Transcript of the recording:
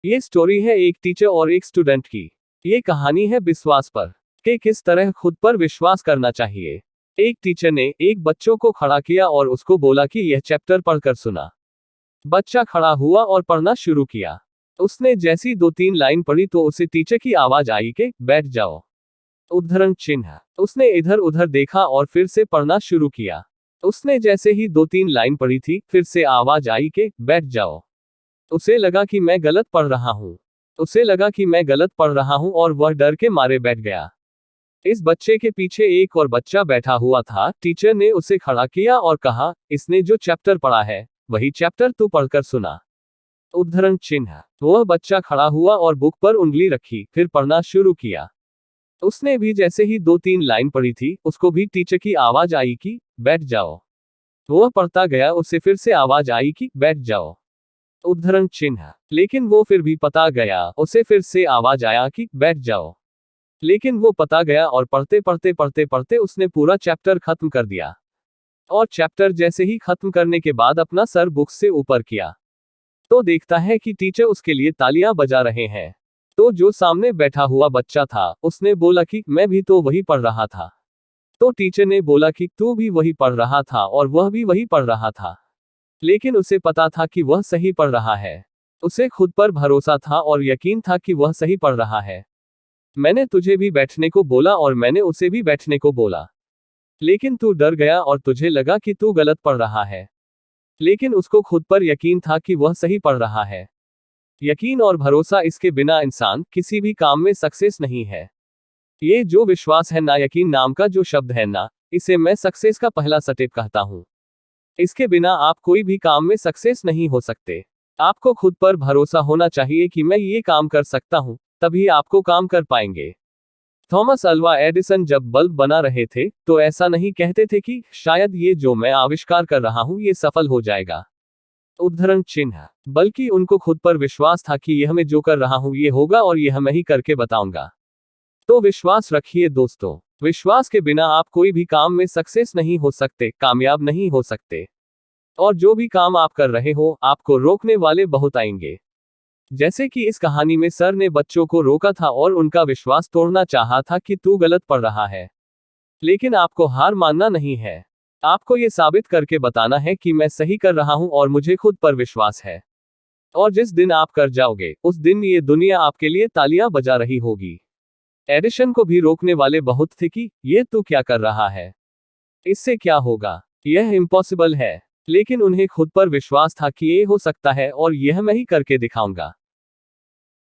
ये स्टोरी है एक टीचर और एक स्टूडेंट की। ये कहानी है विश्वास पर, कि किस तरह खुद पर विश्वास करना चाहिए। एक टीचर ने एक बच्चों को खड़ा किया और उसको बोला कि यह चैप्टर पढ़कर सुना। बच्चा खड़ा हुआ और पढ़ना शुरू किया। उसने जैसी 2-3 लाइन पढ़ी तो उसे टीचर की आवाज आई कि बैठ जाओ। उद्धरण चिन्ह। उसने इधर उधर देखा और फिर से पढ़ना शुरू किया। उसने जैसे ही 2-3 लाइन पढ़ी थी, फिर से आवाज आई कि बैठ जाओ। उसे लगा कि मैं गलत पढ़ रहा हूँ। उसे लगा कि मैं गलत पढ़ रहा हूँ और वह डर के मारे बैठ गया। इस बच्चे के पीछे एक और बच्चा बैठा हुआ था। टीचर ने उसे खड़ा किया और कहा, इसने जो चैप्टर पढ़ा है वही चैप्टर तू पढ़कर सुना। उद्धरण चिन्ह। वह बच्चा खड़ा हुआ और बुक पर उंगली रखी, फिर पढ़ना शुरू किया। उसने भी जैसे ही 2-3 लाइन पढ़ी थी, उसको भी टीचर की आवाज आई कि बैठ जाओ। वह पढ़ता गया, उसे फिर से आवाज आई कि बैठ जाओ। उद्धरण चिन्ह। लेकिन वो फिर भी पता गया, उसे फिर से आवाज आया कि बैठ जाओ। लेकिन वो पता गया और पढ़ते पढ़ते पढ़ते पढ़ते उसने पूरा चैप्टर खत्म कर दिया। और चैप्टर जैसे ही खत्म करने के बाद अपना सर बुक से ऊपर किया, तो देखता है कि टीचर उसके लिए तालियां बजा रहे हैं। तो जो सामने बैठा हुआ बच्चा था, उसने बोला कि मैं भी तो वही पढ़ रहा था। तो टीचर ने बोला कि तू भी वही पढ़ रहा था और वह भी वही पढ़ रहा था। लेकिन उसे पता था कि वह सही पढ़ रहा है। उसे खुद पर भरोसा था और यकीन था कि वह सही पढ़ रहा है। मैंने तुझे भी बैठने को बोला और मैंने उसे भी बैठने को बोला। लेकिन तू डर गया और तुझे लगा कि तू गलत पढ़ रहा है। लेकिन उसको खुद पर यकीन था कि वह सही पढ़ रहा है। यकीन और भरोसा, इसके बिना इंसान किसी भी काम में सक्सेस नहीं है। ये जो विश्वास है ना, यकीन नाम का जो शब्द है ना, इसे मैं सक्सेस का पहला स्टेप कहता हूँ। इसके बिना आप कोई भी काम में सक्सेस नहीं हो सकते। आपको खुद पर भरोसा होना चाहिए कि मैं ये काम कर सकता हूँ, तभी आपको काम कर पाएंगे। थॉमस अल्वा एडिसन जब बल्ब बना रहे थे, तो ऐसा नहीं कहते थे कि शायद ये जो मैं आविष्कार कर रहा हूँ ये सफल हो जाएगा। उद्धरण चिन्ह। बल्कि उनको खुद पर विश्वास था कि यह मैं जो कर रहा हूँ ये होगा और यह मैं ही करके बताऊंगा। तो विश्वास रखिए दोस्तों। विश्वास के बिना आप कोई भी काम में सक्सेस नहीं हो सकते, कामयाब नहीं हो सकते। और जो भी काम आप कर रहे हो, आपको रोकने वाले बहुत आएंगे। जैसे कि इस कहानी में सर ने बच्चों को रोका था और उनका विश्वास तोड़ना चाहा था कि तू गलत पढ़ रहा है। लेकिन आपको हार मानना नहीं है। आपको ये साबित करके बताना है कि मैं सही कर रहा हूं और मुझे खुद पर विश्वास है। और जिस दिन आप कर जाओगे, उस दिन ये दुनिया आपके लिए तालियां बजा रही होगी। एडिशन को भी रोकने वाले बहुत थे कि ये तू क्या कर रहा है, इससे क्या होगा, यह इम्पॉसिबल है। लेकिन उन्हें खुद पर विश्वास था कि ये हो सकता है और यह मैं ही करके दिखाऊंगा।